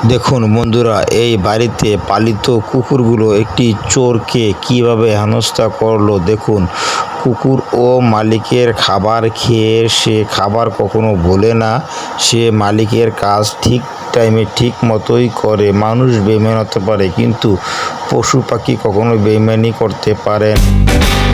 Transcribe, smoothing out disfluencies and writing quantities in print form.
দেখুন বন্ধুরা, এই বাড়িতে পালিত কুকুরগুলো একটি চোরকে কিভাবে হেনস্থা করলো দেখুন। কুকুর ও মালিকের খাবার খেয়ে সে খাবার কখনো ভোলে না। সে মালিকের কাজ ঠিক টাইমে ঠিক মতোই করে। মানুষ বেইমান হতে পারে কিন্তু পশু পাখি কখনো বেইমানি করতে পারে না।